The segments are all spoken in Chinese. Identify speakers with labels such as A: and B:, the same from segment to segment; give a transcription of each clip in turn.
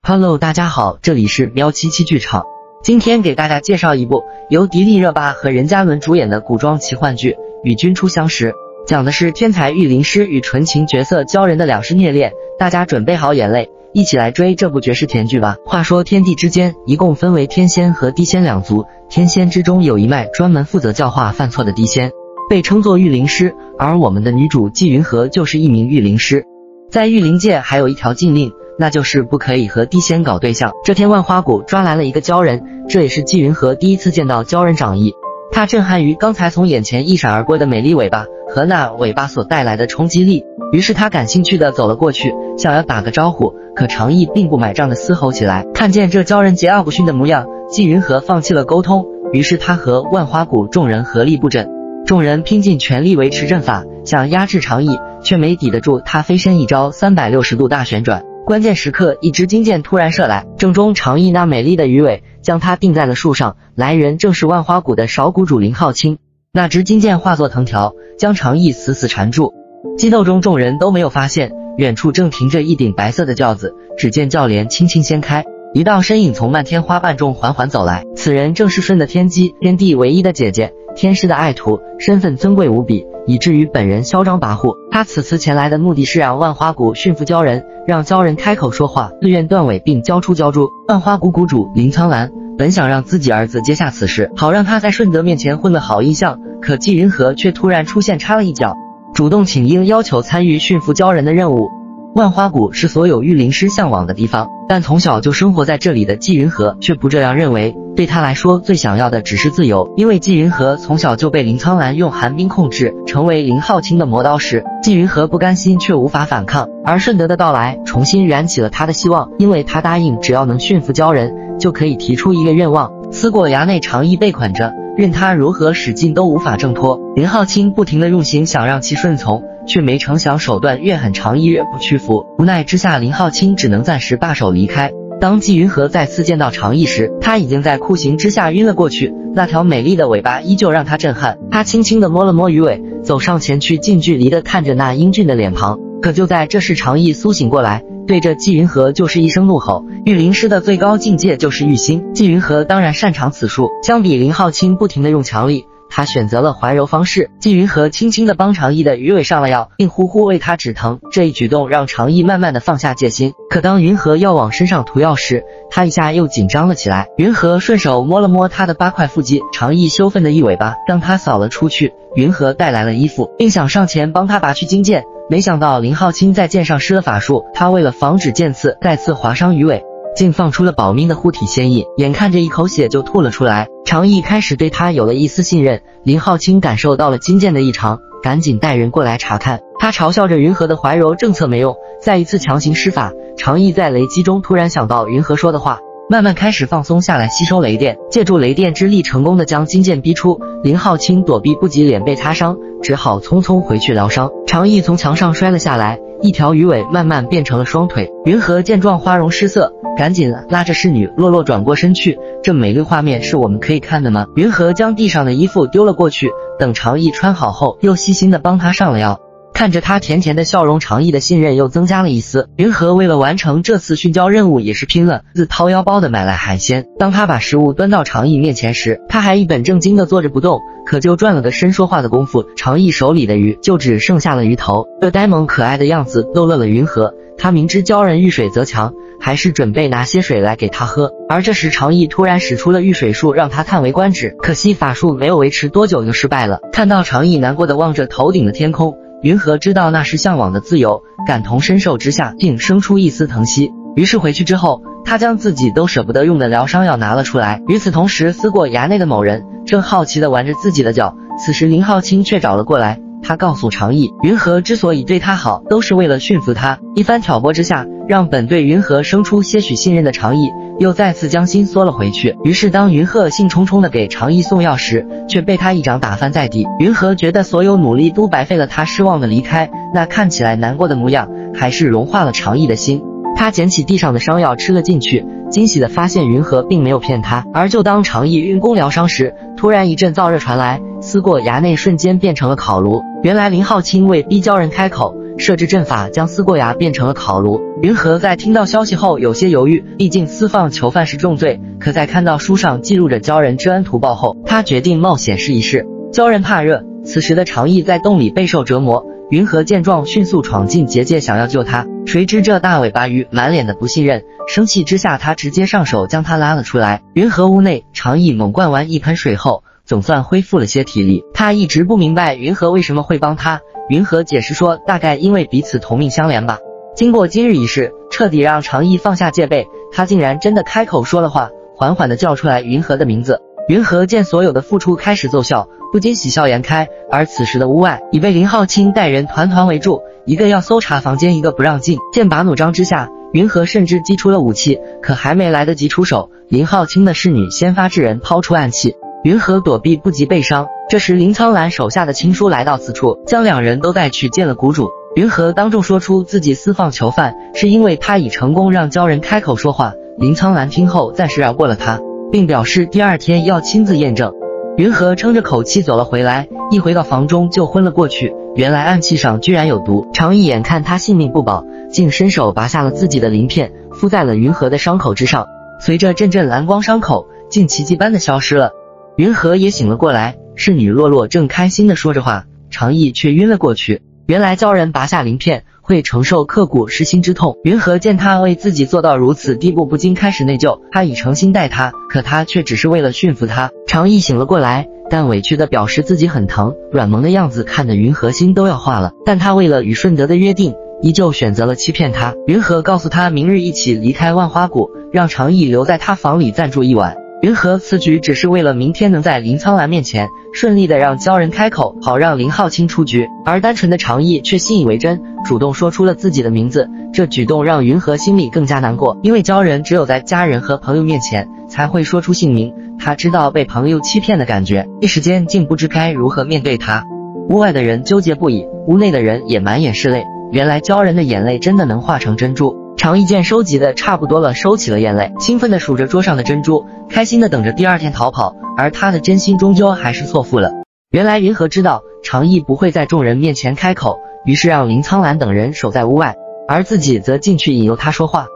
A: Hello， 大家好，这里是喵七七剧场。今天给大家介绍一部由迪丽热巴和任嘉伦主演的古装奇幻剧《与君初相识》，讲的是天才御灵师与纯情角色鲛人的两世虐恋。大家准备好眼泪，一起来追这部绝世甜剧吧。话说天地之间一共分为天仙和地仙两族，天仙之中有一脉专门负责教化犯错的地仙，被称作御灵师，而我们的女主纪云禾就是一名御灵师。在御灵界还有一条禁令，那就是不可以和地仙搞对象。这天万花谷抓来了一个鲛人，这也是纪云禾第一次见到鲛人长翼。他震撼于刚才从眼前一闪而过的美丽尾巴和那尾巴所带来的冲击力，于是他感兴趣地走了过去，想要打个招呼，可长翼并不买账地嘶吼起来。看见这鲛人桀骜不驯的模样，纪云禾放弃了沟通，于是他和万花谷众人合力布阵。众人拼尽全力维持阵法，想压制长翼，却没抵得住他飞身一招360度大旋转。关键时刻，一支金箭突然射来，正中长翼那美丽的鱼尾，将它钉在了树上。来人正是万花谷的少谷主林浩清。那支金箭化作藤条，将长翼死死缠住。激斗中众人都没有发现，远处正停着一顶白色的轿子，只见轿帘轻轻掀开，一道身影从漫天花瓣中缓缓走来。此人正是顺的天机，天帝唯一的姐姐，天师的爱徒，身份尊贵无比，以至于本人嚣张跋扈。他此次前来的目的是让万花谷驯服鲛人，让鲛人开口说话，自愿断尾并交出鲛珠。万花谷谷主林苍兰本想让自己儿子接下此事，好让他在顺德面前混了好印象，可纪云禾却突然出现插了一脚，主动请缨要求参与驯服鲛人的任务。万花谷是所有御灵师向往的地方，但从小就生活在这里的纪云禾却不这样认为，对他来说最想要的只是自由。因为纪云禾从小就被林苍兰用寒冰控制，成为林浩清的磨刀石。纪云禾不甘心却无法反抗，而顺德的到来重新燃起了他的希望，因为他答应只要能驯服鲛人，就可以提出一个愿望，思过衙内长翼被捆着，任他如何使劲都无法挣脱。林浩清不停地用刑想让其顺从，却没成想手段越狠，长翼越不屈服。无奈之下，林浩清只能暂时罢手离开。当纪云禾再次见到长翼时，他已经在酷刑之下晕了过去，那条美丽的尾巴依旧让他震撼。他轻轻地摸了摸鱼尾，走上前去，近距离地看着那英俊的脸庞。可就在这时，长翼苏醒过来，对着纪云禾就是一声怒吼。御灵师的最高境界就是御心，纪云禾当然擅长此术。相比林浩清不停地用强力，他选择了怀柔方式。纪云禾轻轻地帮长翼的鱼尾上了药，并呼呼为他止疼。这一举动让长翼慢慢地放下戒心。可当云禾要往身上涂药时，他一下又紧张了起来。云禾顺手摸了摸他的8块腹肌，长翼羞愤的一尾巴让他扫了出去。云禾带来了衣服，并想上前帮他拔去金箭，没想到林浩清在剑上施了法术，他为了防止剑刺再次划伤鱼尾，竟放出了保命的护体仙液，眼看着一口血就吐了出来。长翼开始对他有了一丝信任，林浩清感受到了金剑的异常，赶紧带人过来查看。他嘲笑着云禾的怀柔政策没用，再一次强行施法。长翼在雷击中突然想到云禾说的话，慢慢开始放松下来，吸收雷电，借助雷电之力成功的将金剑逼出。林浩清躲避不及，脸被擦伤，只好匆匆回去疗伤。长翼从墙上摔了下来，一条鱼尾慢慢变成了双腿。云禾见状花容失色，赶紧拉着侍女洛洛转过身去。这美丽画面是我们可以看的吗？云禾将地上的衣服丢了过去，等长翼穿好后，又细心的帮他上了药。看着他甜甜的笑容，长翼的信任又增加了一丝。云禾为了完成这次驯鲛任务也是拼了，自掏腰包的买来海鲜。当他把食物端到长翼面前时，他还一本正经的坐着不动，可就转了个身，说话的功夫，长翼手里的鱼就只剩下了鱼头。这呆萌可爱的样子逗乐了云禾，他明知鲛人遇水则强，还是准备拿些水来给他喝。而这时长翼突然使出了御水术，让他叹为观止，可惜法术没有维持多久就失败了。看到长翼难过的望着头顶的天空，云禾知道那是向往的自由，感同身受之下竟生出一丝疼惜。于是回去之后，他将自己都舍不得用的疗伤药拿了出来。与此同时，思过衙内的某人正好奇地玩着自己的脚，此时林浩清却找了过来。他告诉长翼，云禾之所以对他好，都是为了驯服他。一番挑拨之下，让本对云禾生出些许信任的长翼又再次将心缩了回去。于是当云禾兴冲冲地给长翼送药时，却被他一掌打翻在地。云禾觉得所有努力都白费了，他失望地离开，那看起来难过的模样还是融化了长翼的心。他捡起地上的伤药吃了进去，惊喜地发现云禾并没有骗他。而就当长翼运功疗伤时，突然一阵燥热传来，思过衙内瞬间变成了烤炉。原来林浩清为逼鲛人开口，设置阵法将思过崖变成了烤炉。云和在听到消息后有些犹豫，毕竟私放囚犯是重罪，可在看到书上记录着鲛人知恩图报后，他决定冒险试一试。鲛人怕热，此时的常毅在洞里备受折磨，云和见状迅速闯进结界想要救他，谁知这大尾巴鱼满脸的不信任，生气之下他直接上手将他拉了出来。云和屋内，常毅猛灌完一盆水后总算恢复了些体力，他一直不明白云和为什么会帮他。云和解释说，大概因为彼此同命相连吧。经过今日一事，彻底让常毅放下戒备，他竟然真的开口说了话，缓缓地叫出来云和的名字。云和见所有的付出开始奏效，不禁喜笑颜开。而此时的屋外已被林浩清带人团团围住，一个要搜查房间，一个不让进。剑拔弩张之下，云和甚至祭出了武器，可还没来得及出手，林浩清的侍女先发制人抛出暗器，云和躲避不及被伤。这时林苍兰手下的亲书来到此处，将两人都带去见了谷主。云和当众说出自己私放囚犯是因为他已成功让鲛人开口说话。林苍兰听后暂时饶过了他，并表示第二天要亲自验证。云和撑着口气走了回来，一回到房中就昏了过去。原来暗器上居然有毒，常毅眼看他性命不保，竟伸手拔下了自己的鳞片，敷在了云和的伤口之上。随着阵阵蓝光，伤口竟奇迹般的消失了。云和也醒了过来，侍女洛洛正开心地说着话，常毅却晕了过去。原来鲛人拔下鳞片会承受刻骨噬心之痛，云和见他为自己做到如此地步，不禁开始内疚。他已诚心待他，可他却只是为了驯服他。常毅醒了过来，但委屈地表示自己很疼，软萌的样子看得云和心都要化了。但他为了与顺德的约定，依旧选择了欺骗他。云和告诉他明日一起离开万花谷，让常毅留在他房里暂住一晚。云和此举只是为了明天能在林苍兰面前顺利的让鲛人开口，好让林浩清出局。而单纯的常毅却信以为真，主动说出了自己的名字。这举动让云和心里更加难过，因为鲛人只有在家人和朋友面前才会说出姓名，他知道被朋友欺骗的感觉，一时间竟不知该如何面对他。屋外的人纠结不已，屋内的人也满眼是泪。原来鲛人的眼泪真的能化成珍珠。常毅见收集的差不多了，收起了眼泪，兴奋地数着桌上的珍珠，开心地等着第二天逃跑。而他的真心终究还是错付了。原来云和知道常毅不会在众人面前开口，于是让林苍兰等人守在屋外，而自己则进去引诱他说话。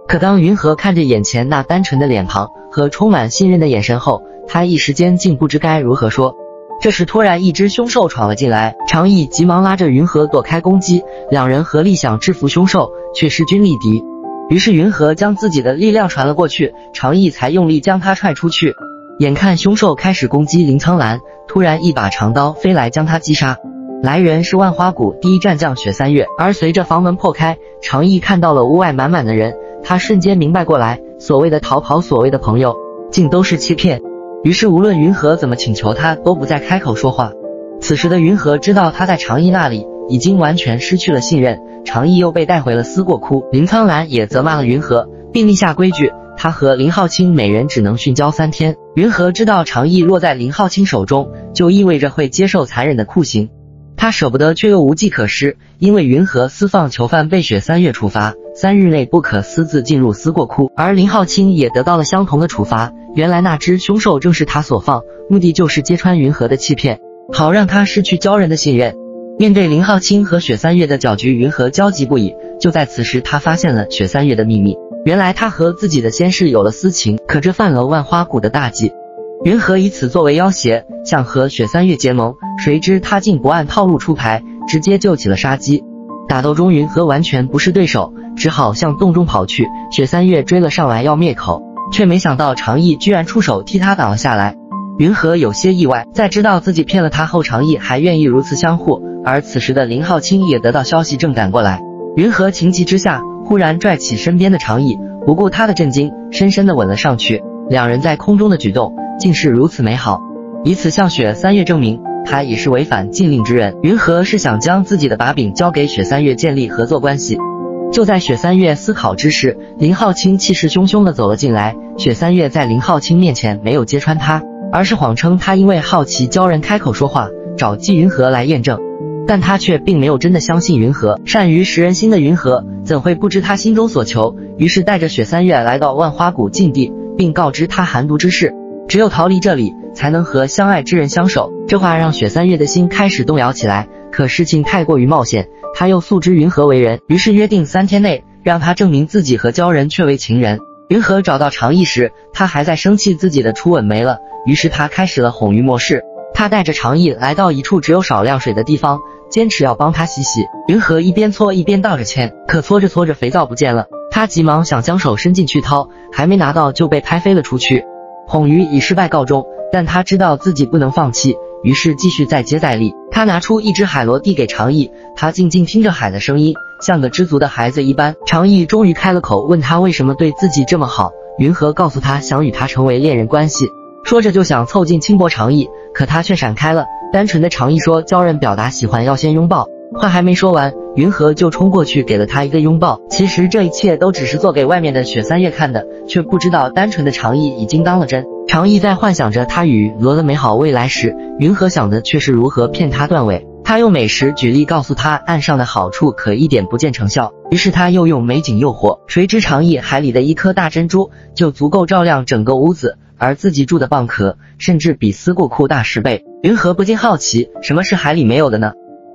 A: 可当云和看着眼前那单纯的脸庞和充满信任的眼神后，他一时间竟不知该如何说。这时突然一只凶兽闯了进来，常毅急忙拉着云和躲开攻击，两人合力想制服凶兽，却势均力敌。于是云和将自己的力量传了过去，常毅才用力将他踹出去。眼看凶兽开始攻击林苍兰，突然一把长刀飞来将他击杀。来人是万花谷第一战将雪三月。而随着房门破开，常毅看到了屋外满满的人，他瞬间明白过来，所谓的逃跑，所谓的朋友，竟都是欺骗。于是无论云和怎么请求，他都不再开口说话。此时的云和知道他在常毅那里已经完全失去了信任，常毅又被带回了思过窟。林苍兰也责骂了云和，并立下规矩，他和林浩清每人只能训教3天。云和知道常毅落在林浩清手中，就意味着会接受残忍的酷刑。他舍不得却又无计可施，因为云和私放囚犯被雪三月处罚，3日内不可私自进入思过窟，而林浩清也得到了相同的处罚。原来那只凶兽正是他所放，目的就是揭穿云和的欺骗，好让他失去鲛人的信任。面对林浩清和雪三月的搅局，云和焦急不已。就在此时，他发现了雪三月的秘密，原来他和自己的先世有了私情，可这犯了万花谷的大忌。云和以此作为要挟，想和雪三月结盟，谁知他竟不按套路出牌，直接就起了杀机。打斗中云和完全不是对手，只好向洞中跑去。雪三月追了上来要灭口，却没想到常毅居然出手替他挡了下来。云和有些意外，在知道自己骗了他后，常毅还愿意如此相护。而此时的林浩清也得到消息，正赶过来。云和情急之下，忽然拽起身边的常毅，不顾他的震惊，深深地吻了上去。两人在空中的举动竟是如此美好，以此向雪三月证明他也是违反禁令之人。云和是想将自己的把柄交给雪三月，建立合作关系。就在雪三月思考之时，林浩清气势汹汹地走了进来。雪三月在林浩清面前没有揭穿他，而是谎称他因为好奇鲛人开口说话，找季云和来验证。但他却并没有真的相信云和，善于识人心的云和怎会不知他心中所求？于是带着雪三月来到万花谷禁地，并告知他寒毒之事，只有逃离这里才能和相爱之人相守。这话让雪三月的心开始动摇起来，可事情太过于冒险，他又素知云和为人，于是约定3天内让他证明自己和鲛人确为情人。云和找到长义时，他还在生气自己的初吻没了，于是他开始了哄鱼模式。他带着长义来到一处只有少量水的地方，坚持要帮他洗洗。云和一边搓一边道着歉，可搓着搓着肥皂不见了，他急忙想将手伸进去掏，还没拿到就被拍飞了出去。哄鱼以失败告终，但他知道自己不能放弃，于是继续再接再厉。他拿出一只海螺递给长义，他静静听着海的声音，像个知足的孩子一般。长义终于开了口，问他为什么对自己这么好。云和告诉他想与他成为恋人关系，说着就想凑近轻薄长义，可他却闪开了。单纯的长义说鲛人表达喜欢要先拥抱，话还没说完，云和就冲过去给了他一个拥抱。其实这一切都只是做给外面的雪三月看的，却不知道单纯的长义已经当了真。长义在幻想着他与罗的美好未来时，云和想的却是如何骗他断尾。他用美食举例告诉他岸上的好处，可一点不见成效。于是他又用美景诱惑，谁知长义海里的一颗大珍珠就足够照亮整个屋子，而自己住的蚌壳甚至比思过库大10倍。云和不禁好奇，什么是海里没有的呢？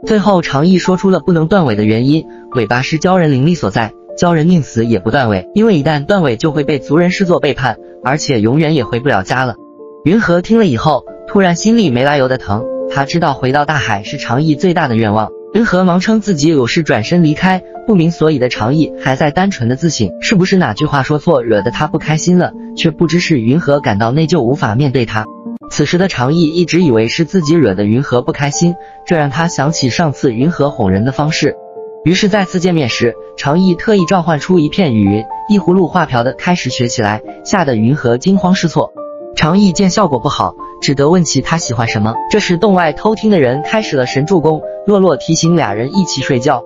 A: 最后长义说出了不能断尾的原因，尾巴是鲛人灵力所在，鲛人宁死也不断尾，因为一旦断尾就会被族人视作背叛，而且永远也回不了家了。云和听了以后，突然心里没来由的疼，他知道回到大海是长义最大的愿望。云和忙称自己有事转身离开，不明所以的长义还在单纯的自省，是不是哪句话说错惹得他不开心了，却不知是云和感到内疚无法面对他。此时的长义一直以为是自己惹得云和不开心，这让他想起上次云和哄人的方式。于是再次见面时，长义特意召唤出一片雨云，一葫芦画瓢的开始学起来，吓得云和惊慌失措。长义见效果不好，只得问起他喜欢什么。这时洞外偷听的人开始了神助攻，洛洛提醒俩人一起睡觉。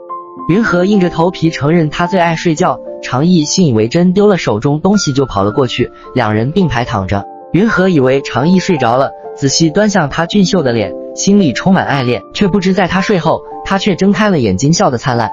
A: 云和硬着头皮承认他最爱睡觉，长义信以为真，丢了手中东西就跑了过去，两人并排躺着。云和以为长义睡着了，仔细端详他俊秀的脸，心里充满爱恋，却不知在他睡后，他却睁开了眼睛，笑得灿烂。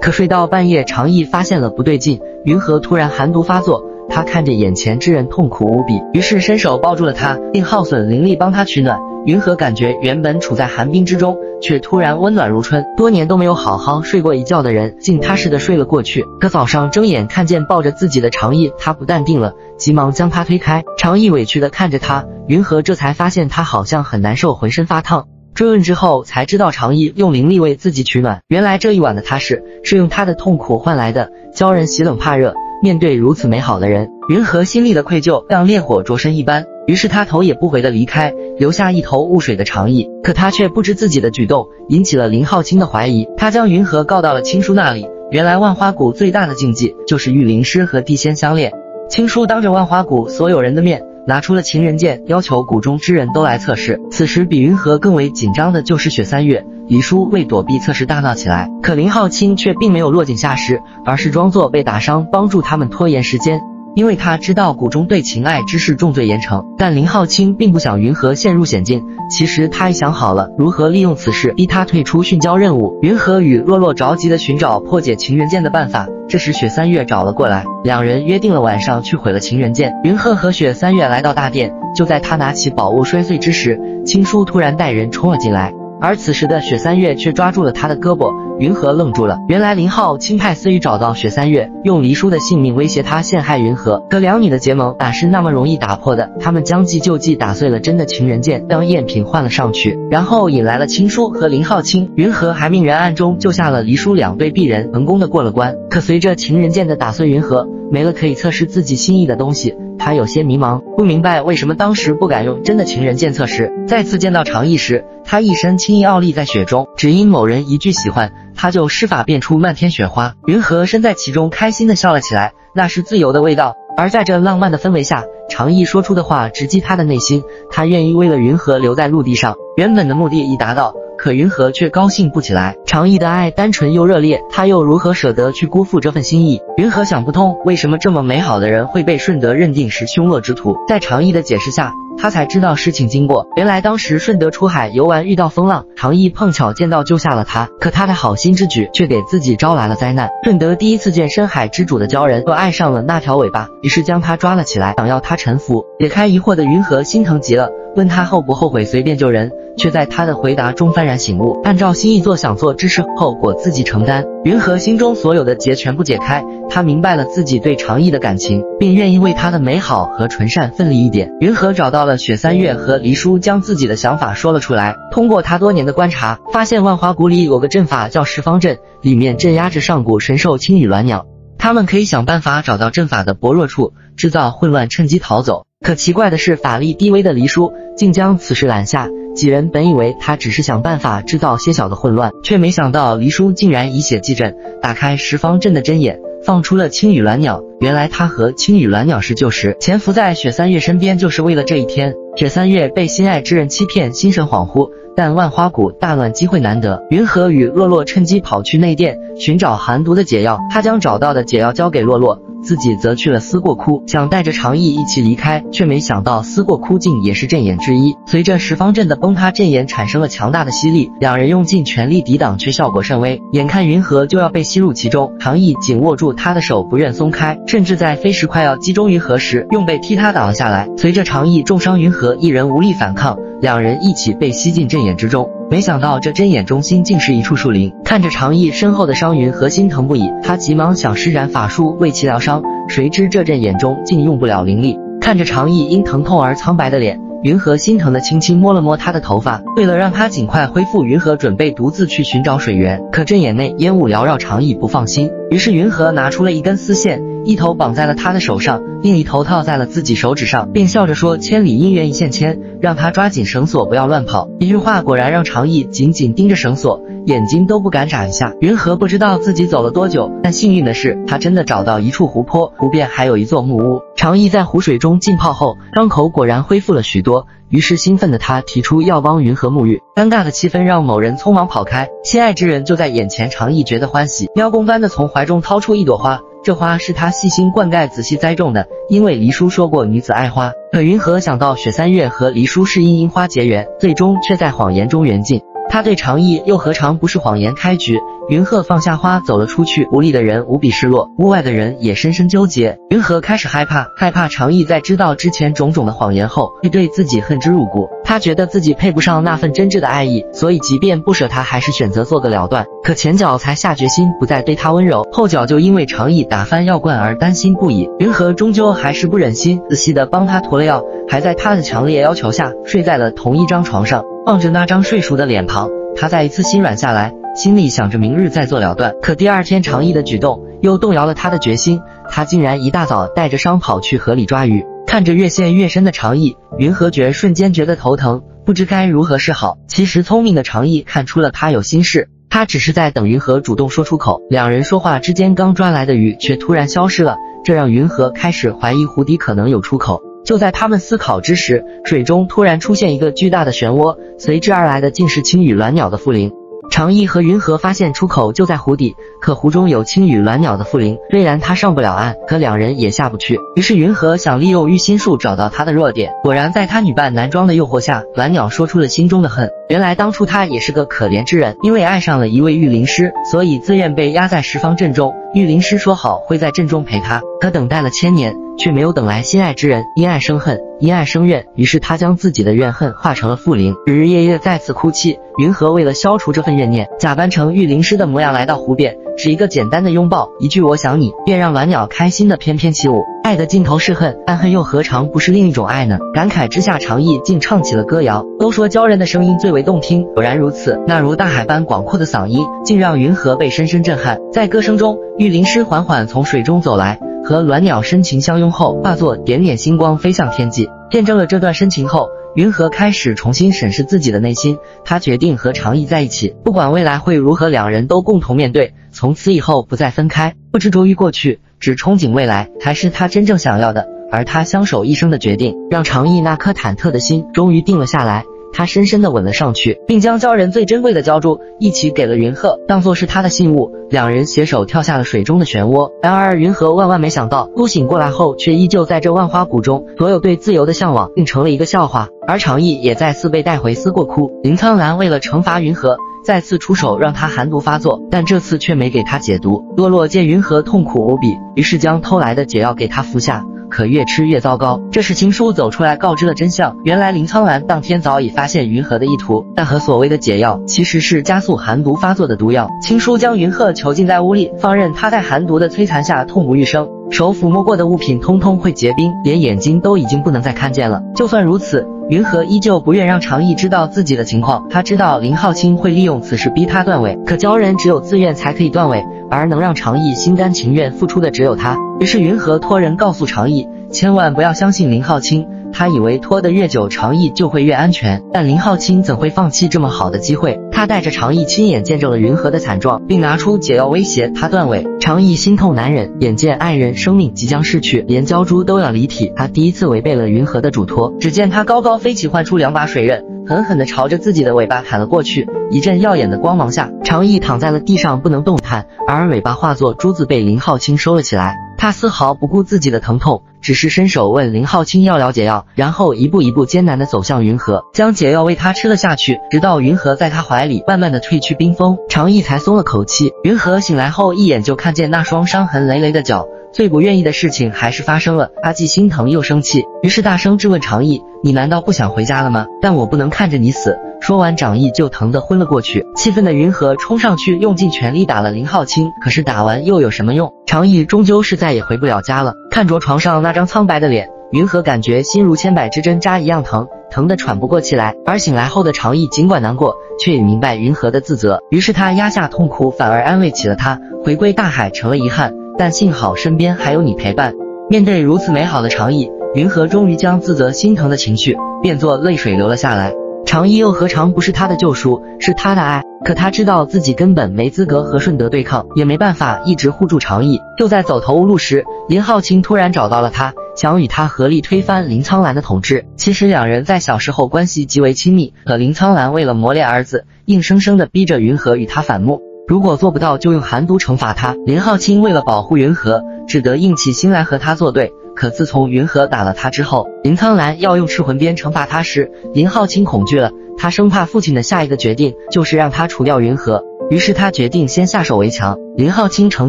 A: 可睡到半夜，长义发现了不对劲，云和突然寒毒发作，他看着眼前之人痛苦无比，于是伸手抱住了他，并耗损灵力帮他取暖。云和感觉原本处在寒冰之中，却突然温暖如春，多年都没有好好睡过一觉的人竟踏实的睡了过去。可早上睁眼看见抱着自己的长义，他不淡定了，急忙将他推开。长义委屈的看着他，云和这才发现他好像很难受，浑身发烫。追问之后才知道长义用灵力为自己取暖，原来这一晚的他是用他的痛苦换来的。鲛人喜冷怕热，面对如此美好的人，云和心里的愧疚让烈火灼身一般，于是他头也不回的离开，留下一头雾水的长义。可他却不知自己的举动引起了林浩清的怀疑，他将云和告到了青叔那里。原来万花谷最大的禁忌就是御灵师和地仙相恋。青叔当着万花谷所有人的面拿出了情人剑，要求谷中之人都来测试。此时比云和更为紧张的就是雪三月，黎叔为躲避测试大闹起来，可林浩清却并没有落井下石，而是装作被打伤，帮助他们拖延时间。因为他知道谷中对情爱之事重罪严惩，但林浩清并不想云和陷入险境。其实他已想好了如何利用此事逼他退出训教任务。云和与洛洛着急地寻找破解情人剑的办法，这时雪三月找了过来，两人约定了晚上去毁了情人剑。云和和雪三月来到大殿，就在他拿起宝物摔碎之时，青叔突然带人冲了进来，而此时的雪三月却抓住了他的胳膊。云和愣住了，原来林浩清派司仪找到雪三月，用黎叔的性命威胁他陷害云和。可两女的结盟哪是那么容易打破的？他们将计就计，打碎了真的情人剑，让赝品换了上去，然后引来了青叔和林浩清。云和还命人暗中救下了黎叔2对璧人，成功的过了关。可随着情人剑的打碎，云和没了可以测试自己心意的东西，他有些迷茫，不明白为什么当时不敢用真的情人剑测试。再次见到长义时，他一身轻易傲立在雪中，只因某人一句喜欢，他就施法变出漫天雪花。云和身在其中，开心的笑了起来，那是自由的味道。而在这浪漫的氛围下，长义说出的话直击他的内心，他愿意为了云和留在陆地上，原本的目的已达到，可云和却高兴不起来。长义的爱单纯又热烈，他又如何舍得去辜负这份心意？云和想不通，为什么这么美好的人会被顺德认定是凶恶之徒。在长义的解释下，他才知道事情经过。原来当时顺德出海游玩遇到风浪，长义碰巧见到救下了他，可他的好心之举却给自己招来了灾难。顺德第一次见深海之主的鲛人，又爱上了那条尾巴，于是将他抓了起来，想要他臣服。解开疑惑的云和心疼极了，问他后不后悔随便救人，却在他的回答中幡然醒悟，按照心意做想做之事，后果自己承担。云禾心中所有的结全部解开，他明白了自己对长意的感情，并愿意为他的美好和纯善奋力一点。云禾找到了雪三月和黎叔，将自己的想法说了出来。通过他多年的观察，发现万花谷里有个阵法叫十方阵，里面镇压着上古神兽青羽鸾鸟，他们可以想办法找到阵法的薄弱处，制造混乱，趁机逃走。可奇怪的是，法力低微的黎叔竟将此事揽下。几人本以为他只是想办法制造些小的混乱，却没想到黎叔竟然以血祭阵，打开十方阵的针眼，放出了青羽鸾鸟。原来他和青羽鸾鸟是旧识，潜伏在雪三月身边就是为了这一天。雪三月被心爱之人欺骗，心神恍惚，但万花谷大乱机会难得。云禾与洛洛趁机跑去内殿寻找寒毒的解药，他将找到的解药交给洛洛，自己则去了思过窟，想带着长意一起离开，却没想到思过窟竟也是阵眼之一。随着十方阵的崩塌，阵眼产生了强大的吸力，两人用尽全力抵挡，却效果甚微。眼看云禾就要被吸入其中，长意紧握住他的手不愿松开，甚至在飞石快要击中云禾时，用背踢他挡了下来。随着长意重伤云禾一人无力反抗，两人一起被吸进阵眼之中。没想到这针眼中心竟是一处树林，看着长意身后的伤云禾心疼不已，他急忙想施展法术为其疗伤，谁知这阵眼中竟用不了灵力。看着长意因疼痛而苍白的脸，云禾心疼的轻轻摸了摸他的头发。为了让他尽快恢复，云禾准备独自去寻找水源，可阵眼内烟雾缭绕，长意不放心，于是云禾拿出了一根丝线，一头绑在了他的手上，另一头套在了自己手指上，并笑着说：“千里姻缘一线牵，让他抓紧绳索，不要乱跑。”一句话果然让长意紧紧盯着绳索，眼睛都不敢眨一下。云禾不知道自己走了多久，但幸运的是，他真的找到一处湖泊，湖边还有一座木屋。长意在湖水中浸泡后，伤口果然恢复了许多，于是兴奋的他提出要帮云禾沐浴。尴尬的气氛让某人匆忙跑开，心爱之人就在眼前。长意觉得欢喜，喵弓般的从怀中掏出一朵花，这花是他细心灌溉、仔细栽种的，因为黎叔说过女子爱花。可云禾想到雪三月和黎叔是因樱花结缘，最终却在谎言中缘尽。他对长意又何尝不是谎言开局？云禾放下花走了出去，屋里的人无比失落，屋外的人也深深纠结。云禾开始害怕长意在知道之前种种的谎言后会对自己恨之入骨。他觉得自己配不上那份真挚的爱意，所以即便不舍他，还是选择做个了断。可前脚才下决心不再对他温柔，后脚就因为长意打翻药罐而担心不已。云禾终究还是不忍心，仔细的帮他涂了药，还在他的强烈要求下睡在了同一张床上。望着那张睡熟的脸庞，他再一次心软下来，心里想着明日再做了断。可第二天长意的举动又动摇了他的决心，他竟然一大早带着伤跑去河里抓鱼。看着越陷越深的长意，云禾瞬间觉得头疼，不知该如何是好。其实聪明的长意看出了他有心事，他只是在等云禾主动说出口。两人说话之间，刚抓来的鱼却突然消失了，这让云禾开始怀疑湖底可能有出口。就在他们思考之时，水中突然出现一个巨大的漩涡，随之而来的竟是青羽鸾鸟的附灵。长意和云禾发现出口就在湖底，可湖中有青羽鸾鸟的附灵，虽然他上不了岸，可两人也下不去。于是云禾想利用玉心术找到他的弱点，果然在他女扮男装的诱惑下，鸾鸟说出了心中的恨。原来当初他也是个可怜之人，因为爱上了一位御灵师，所以自愿被压在十方阵中。御灵师说好会在阵中陪他，可等待了千年，却没有等来心爱之人。因爱生恨，因爱生怨，于是他将自己的怨恨化成了附灵，日日夜夜再次哭泣。云禾为了消除这份怨念，假扮成御灵师的模样来到湖边，只一个简单的拥抱，一句我想你，便让鸾鸟开心的翩翩起舞。爱的尽头是恨，暗恨又何尝不是另一种爱呢？感慨之下，长意竟唱起了歌谣。都说鲛人的声音最为动听，果然如此，那如大海般广阔的嗓音竟让云禾被深深震撼。在歌声中，御灵师缓缓从水中走来，和鸾鸟深情相拥后，化作点点星光飞向天际。见证了这段深情后，云禾开始重新审视自己的内心，他决定和长意在一起，不管未来会如何，两人都共同面对，从此以后不再分开。不执着于过去，只憧憬未来，才是他真正想要的。而他相守一生的决定，让长意那颗忐忑的心终于定了下来。他深深地吻了上去，并将鲛人最珍贵的鲛珠一起给了云鹤，当作是他的信物。两人携手跳下了水中的漩涡。然而云禾万万没想到，苏醒过来后却依旧在这万花谷中，所有对自由的向往竟成了一个笑话。而长意也再次被带回思过窟。林苍兰为了惩罚云禾，再次出手让他寒毒发作，但这次却没给他解毒。洛洛见云禾痛苦无比，于是将偷来的解药给他服下。可越吃越糟糕。这时青书走出来告知了真相，原来林苍兰当天早已发现云禾的意图，但和所谓的解药其实是加速寒毒发作的毒药。青书将云禾囚禁在屋里，放任他在寒毒的摧残下痛不欲生，手抚摸过的物品通通会结冰，连眼睛都已经不能再看见了。就算如此，云禾依旧不愿让常毅知道自己的情况。他知道林浩清会利用此事逼他断尾，可鲛人只有自愿才可以断尾，而能让常毅心甘情愿付出的只有他。于是云禾托人告诉常毅，千万不要相信林浩清。他以为拖得越久，常毅就会越安全，但林浩清怎会放弃这么好的机会？他带着常毅亲眼见证了云禾的惨状，并拿出解药威胁他断尾。常毅心痛难忍，眼见爱人生命即将逝去，连鲛珠都要离体，他第一次违背了云禾的嘱托。只见他高高飞起，唤出2把水刃，狠狠地朝着自己的尾巴砍了过去。一阵耀眼的光芒下，常毅躺在了地上不能动弹，而尾巴化作珠子被林浩清收了起来。他丝毫不顾自己的疼痛，只是伸手问林浩清要了解药，然后一步一步艰难地走向云禾，将解药为他吃了下去，直到云禾在他怀里慢慢地褪去冰封，常毅才松了口气。云禾醒来后一眼就看见那双伤痕累累的脚，最不愿意的事情还是发生了，他既心疼又生气，于是大声质问常毅，你难道不想回家了吗？但我不能看着你死。说完长毅就疼得昏了过去。气愤的云禾冲上去用尽全力打了林浩清，可是打完又有什么用？常毅终究是再也回不了家了。看着床上那张苍白的脸，云禾感觉心如千百支针扎一样疼，疼得喘不过气来。而醒来后的常毅尽管难过，却也明白云禾的自责，于是他压下痛苦，反而安慰起了他。回归大海成了遗憾，但幸好身边还有你陪伴。面对如此美好的常毅，云禾终于将自责心疼的情绪变作泪水流了下来。常毅又何尝不是他的救赎，是他的爱，可他知道自己根本没资格和顺德对抗，也没办法一直护住常毅。就在走投无路时，林浩清突然找到了他，想与他合力推翻林苍兰的统治。其实两人在小时候关系极为亲密，可林苍兰为了磨练儿子，硬生生地逼着云禾与他反目，如果做不到就用寒毒惩罚他。林浩清为了保护云禾，只得硬起心来和他作对。可自从云禾打了他之后，林苍兰要用赤魂鞭惩罚他时，林浩清恐惧了，他生怕父亲的下一个决定就是让他除掉云禾，于是他决定先下手为强。林浩清承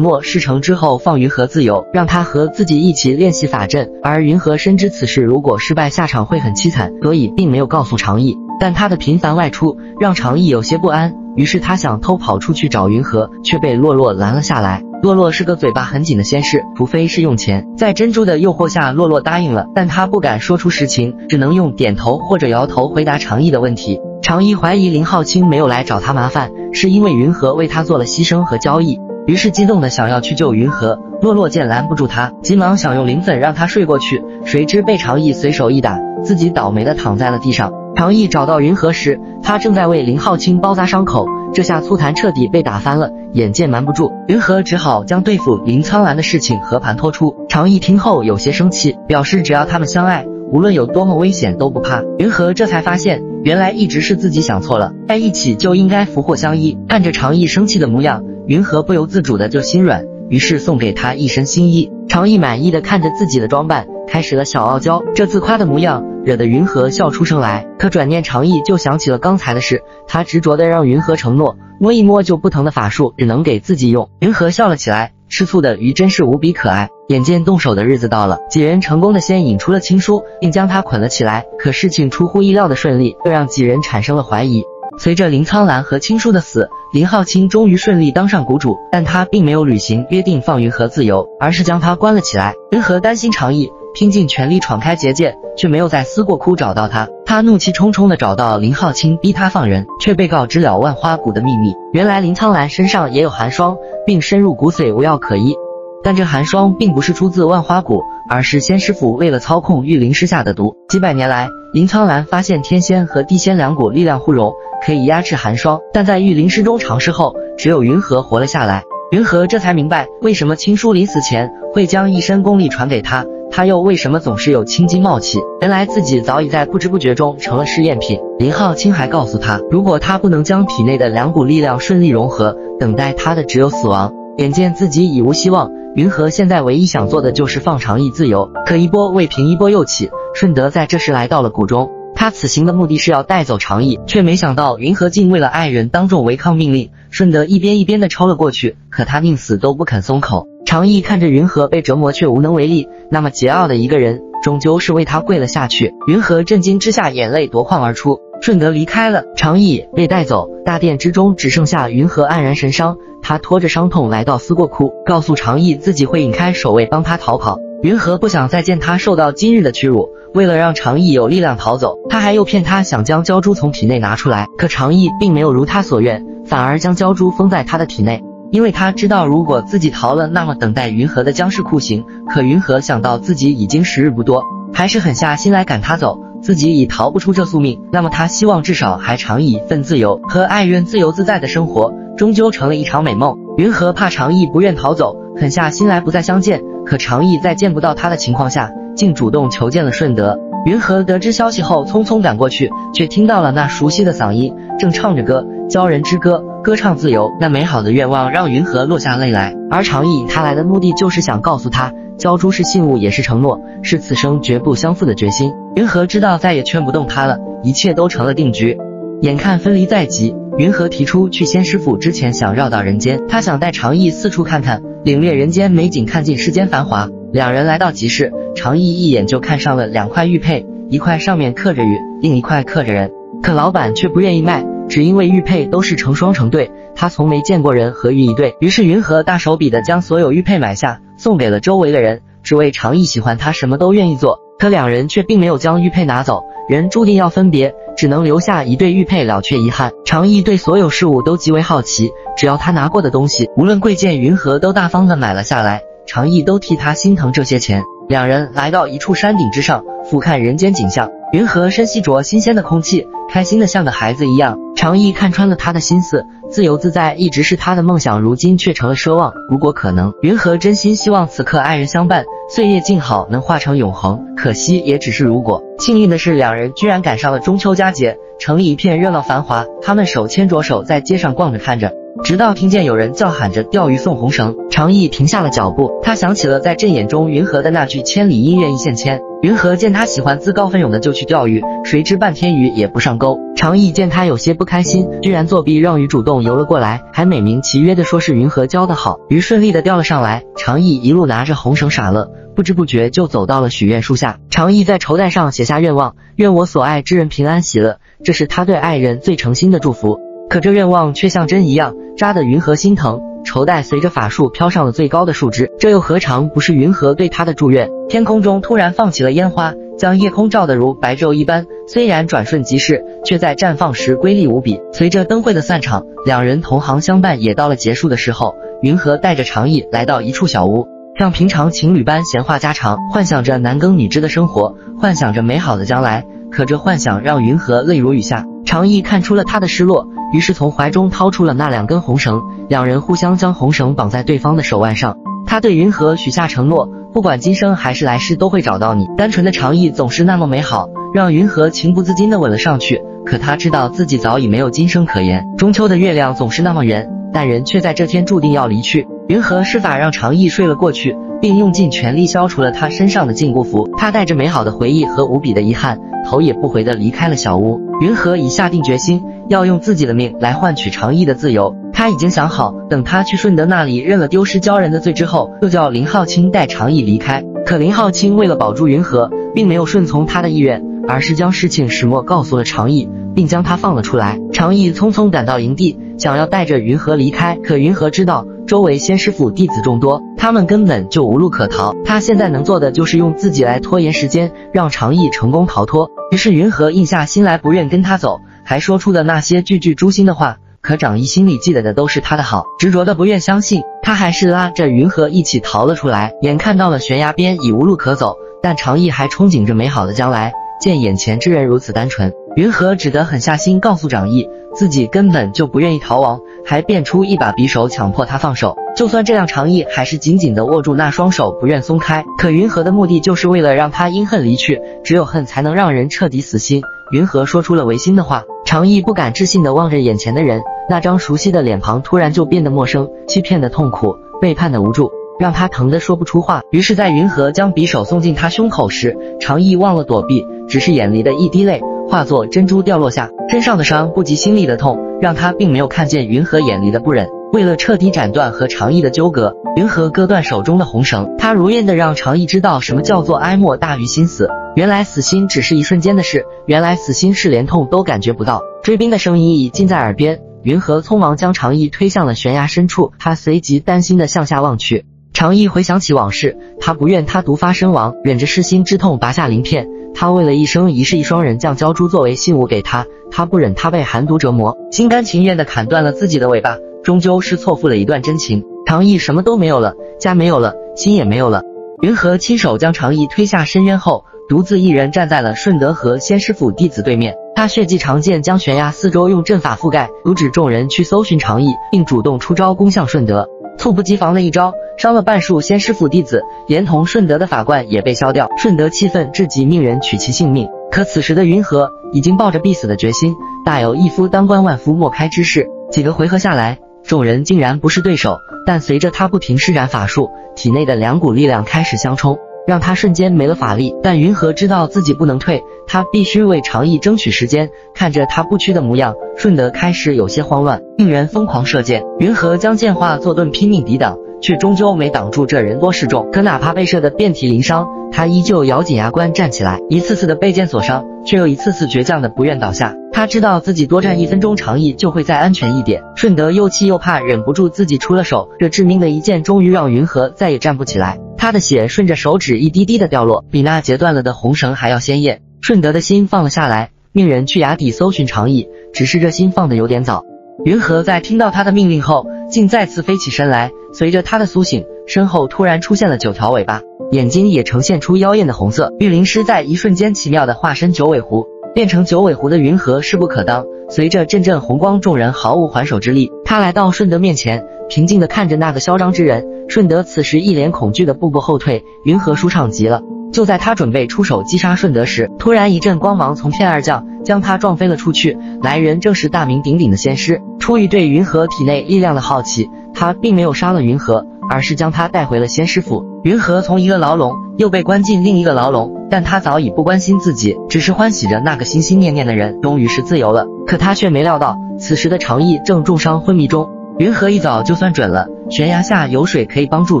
A: 诺事成之后放云禾自由，让他和自己一起练习法阵，而云禾深知此事如果失败下场会很凄惨，所以并没有告诉常毅。但他的频繁外出让常毅有些不安，于是他想偷跑出去找云禾，却被洛洛拦了下来。洛洛是个嘴巴很紧的仙士，除非是用钱。在珍珠的诱惑下，洛洛答应了，但他不敢说出实情，只能用点头或者摇头回答常毅的问题。常毅怀疑林浩清没有来找他麻烦，是因为云禾为他做了牺牲和交易，于是激动的想要去救云禾。洛洛见拦不住他，急忙想用灵粉让他睡过去，谁知被常毅随手一打，自己倒霉的躺在了地上。常毅找到云禾时，他正在为林浩清包扎伤口，这下醋坛彻底被打翻了，眼见瞒不住，云禾只好将对付林苍兰的事情和盘托出。常毅听后有些生气，表示只要他们相爱，无论有多么危险都不怕。云禾这才发现，原来一直是自己想错了，在一起就应该福祸相依。看着常毅生气的模样，云禾不由自主的就心软，于是送给他一身新衣。常毅满意的看着自己的装扮，开始了小傲娇，这自夸的模样惹得云禾笑出声来。可转念常毅就想起了刚才的事，他执着的让云禾承诺，摸一摸就不疼的法术只能给自己用。云禾笑了起来，吃醋的鱼真是无比可爱。眼见动手的日子到了，几人成功的先引出了青书，并将他捆了起来。可事情出乎意料的顺利，又让几人产生了怀疑。随着林苍兰和青书的死，林浩清终于顺利当上谷主，但他并没有履行约定放云禾自由，而是将他关了起来。云禾担心常毅，拼尽全力闯开结界，却没有在思过窟找到他。他怒气冲冲地找到林浩清，逼他放人，却被告知了万花谷的秘密。原来林苍兰身上也有寒霜，并深入骨髓，无药可医。但这寒霜并不是出自万花谷，而是仙师傅为了操控玉灵师下的毒。几百年来，林苍兰发现天仙和地仙两股力量互融，可以压制寒霜，但在玉灵师中尝试后，只有云禾活了下来。云禾这才明白为什么青书临死前会将一身功力传给他，他又为什么总是有青筋冒起。原来自己早已在不知不觉中成了试验品。林浩清还告诉他，如果他不能将体内的两股力量顺利融合，等待他的只有死亡。眼见自己已无希望，云禾现在唯一想做的就是放常毅自由。可一波未平一波又起，顺德在这时来到了谷中。他此行的目的是要带走长义，却没想到云和竟为了爱人当众违抗命令，顺德一边一边的抽了过去，可他宁死都不肯松口。长义看着云和被折磨却无能为力，那么桀骜的一个人终究是为他跪了下去。云和震惊之下眼泪夺眶而出，顺德离开了，长义被带走，大殿之中只剩下云和黯然神伤。他拖着伤痛来到思过窟，告诉长义自己会引开守卫帮他逃跑。云和不想再见他受到今日的屈辱，为了让长义有力量逃走，他还诱骗他想将鲛珠从体内拿出来，可长义并没有如他所愿，反而将鲛珠封在他的体内。因为他知道如果自己逃了，那么等待云和的将是酷刑。可云和想到自己已经时日不多，还是狠下心来赶他走，自己已逃不出这宿命，那么他希望至少还长义一份自由，和爱人自由自在的生活终究成了一场美梦。云和怕长义不愿逃走，狠下心来不再相见，可长义在见不到他的情况下，竟主动求见了顺德。云和得知消息后匆匆赶过去，却听到了那熟悉的嗓音，正唱着歌，鲛人之歌，歌唱自由。那美好的愿望让云和落下泪来，而长义他来的目的就是想告诉他，鲛珠是信物也是承诺，是此生绝不相负的决心。云和知道再也劝不动他了，一切都成了定局。眼看分离在即，云和提出去仙师府之前想绕到人间，他想带长义四处看看，领略人间美景，看尽世间繁华。两人来到集市，长义一眼就看上了2块玉佩，一块上面刻着玉，另一块刻着人，可老板却不愿意卖，只因为玉佩都是成双成对，他从没见过人和玉一对。于是云和大手笔的将所有玉佩买下，送给了周围的人，只为长义喜欢他什么都愿意做。可两人却并没有将玉佩拿走，人注定要分别，只能留下一对玉佩了却遗憾。长义对所有事物都极为好奇，只要他拿过的东西，无论贵贱，云和都大方的买了下来，长义都替他心疼这些钱。两人来到一处山顶之上，俯瞰人间景象，云和深吸着新鲜的空气，开心的像个孩子一样。长义看穿了他的心思，自由自在一直是他的梦想，如今却成了奢望。如果可能，云和真心希望此刻爱人相伴，岁月静好，能化成永恒，可惜也只是如果。幸运的是，两人居然赶上了中秋佳节，城里一片热闹繁华，他们手牵着手在街上逛着看着，直到听见有人叫喊着钓鱼送红绳，长义停下了脚步，他想起了在阵眼中云和的那句千里姻愿一线牵。云和见他喜欢自告奋勇的就去钓鱼，谁知半天鱼也不上钩。长义见他有些不开心，居然作弊让鱼主动游了过来，还美名其曰的说是云和教得好，鱼顺利的钓了上来。长义一路拿着红绳傻乐，不知不觉就走到了许愿树下。长义在绸带上写下愿望，愿我所爱之人平安喜乐，这是他对爱人最诚心的祝福。可这愿望却像针一样扎得云和心疼，绸带随着法术飘上了最高的树枝，这又何尝不是云和对他的祝愿？天空中突然放起了烟花，将夜空照得如白昼一般，虽然转瞬即逝，却在绽放时瑰丽无比。随着灯会的散场，两人同行相伴也到了结束的时候。云和带着长义来到一处小屋，像平常情侣般闲话家常，幻想着男耕女织的生活，幻想着美好的将来。可这幻想让云和泪如雨下。长义看出了他的失落，于是从怀中掏出了那2根红绳，两人互相将红绳绑在对方的手腕上。他对云和许下承诺，不管今生还是来世都会找到你。单纯的长义总是那么美好，让云和情不自禁地吻了上去。可他知道自己早已没有今生可言。中秋的月亮总是那么圆，但人却在这天注定要离去。云和施法让长义睡了过去，并用尽全力消除了他身上的禁锢符。他带着美好的回忆和无比的遗憾，头也不回地离开了小屋。云和已下定决心，要用自己的命来换取长义的自由。他已经想好，等他去顺德那里认了丢失鲛人的罪之后，就叫林浩清带长义离开。可林浩清为了保住云和，并没有顺从他的意愿，而是将事情始末告诉了长义，并将他放了出来。长义匆匆赶到营地，想要带着云和离开，可云和知道周围仙师府弟子众多，他们根本就无路可逃。他现在能做的就是用自己来拖延时间，让长义成功逃脱。于是云和硬下心来，不愿跟他走，还说出了那些句句诛心的话。可长义心里记得的都是他的好，执着的不愿相信。他还是拉着云和一起逃了出来。眼看到了悬崖边已无路可走，但长义还憧憬着美好的将来。见眼前之人如此单纯，云和只得狠下心告诉长义，自己根本就不愿意逃亡，还变出一把匕首强迫他放手。就算这样，长义还是紧紧地握住那双手不愿松开。可云和的目的就是为了让他因恨离去，只有恨才能让人彻底死心。云和说出了违心的话，长义不敢置信地望着眼前的人，那张熟悉的脸庞突然就变得陌生，欺骗的痛苦，背叛的无助，让他疼得说不出话。于是在云和将匕首送进他胸口时，长义忘了躲避，只是眼里的一滴泪化作珍珠掉落下，身上的伤不及心里的痛，让他并没有看见云河眼里的不忍。为了彻底斩断和长意的纠葛，云河割断手中的红绳，他如愿的让长意知道什么叫做哀莫大于心死。原来死心只是一瞬间的事，原来死心是连痛都感觉不到。追兵的声音已近在耳边，云河匆忙将长意推向了悬崖深处，他随即担心的向下望去。长意回想起往事，他不愿他毒发身亡，忍着噬心之痛拔下鳞片。他为了一生一世一双人将鲛珠作为信物给他，他不忍他被寒毒折磨，心甘情愿地砍断了自己的尾巴，终究是错付了一段真情。长意什么都没有了，家没有了，心也没有了。云河亲手将长意推下深渊后，独自一人站在了顺德和仙师府弟子对面。他血迹长剑将悬崖四周用阵法覆盖，阻止众人去搜寻长意，并主动出招攻向顺德。猝不及防的一招，伤了半数仙师府弟子，连同顺德的法冠也被削掉。顺德气愤至极，命人取其性命。可此时的云河已经抱着必死的决心，大有一夫当关万夫莫开之势。几个回合下来，众人竟然不是对手，但随着他不停施展法术，体内的两股力量开始相冲，让他瞬间没了法力。但云河知道自己不能退，他必须为长意争取时间。看着他不屈的模样，顺德开始有些慌乱，令人疯狂射箭。云河将剑化作盾拼命抵挡，却终究没挡住这人多势众。可哪怕被射得遍体鳞伤，他依旧咬紧牙关站起来，一次次的被箭所伤，却又一次次倔强的不愿倒下。他知道自己多站1分钟，长意就会再安全一点。顺德又气又怕，忍不住自己出了手，这致命的一箭终于让云河再也站不起来。他的血顺着手指一滴滴的掉落，比那截断了的红绳还要鲜艳。顺德的心放了下来，命人去崖底搜寻长意，只是这心放得有点早。云河在听到他的命令后，竟再次飞起身来，随着他的苏醒，身后突然出现了9条尾巴，眼睛也呈现出妖艳的红色。玉灵师在一瞬间奇妙地化身九尾狐，变成九尾狐的云河势不可当，随着阵阵红光，众人毫无还手之力。他来到顺德面前，平静地看着那个嚣张之人。顺德此时一脸恐惧地步步后退，云河舒畅极了。就在他准备出手击杀顺德时，突然一阵光芒从天而降，将他撞飞了出去。来人正是大名鼎鼎的仙师。出于对云河体内力量的好奇，他并没有杀了云河，而是将他带回了仙师府。云河从一个牢笼又被关进另一个牢笼，但他早已不关心自己，只是欢喜着那个心心念念的人终于是自由了。可他却没料到，此时的长意正重伤昏迷中。云河一早就算准了悬崖下有水可以帮助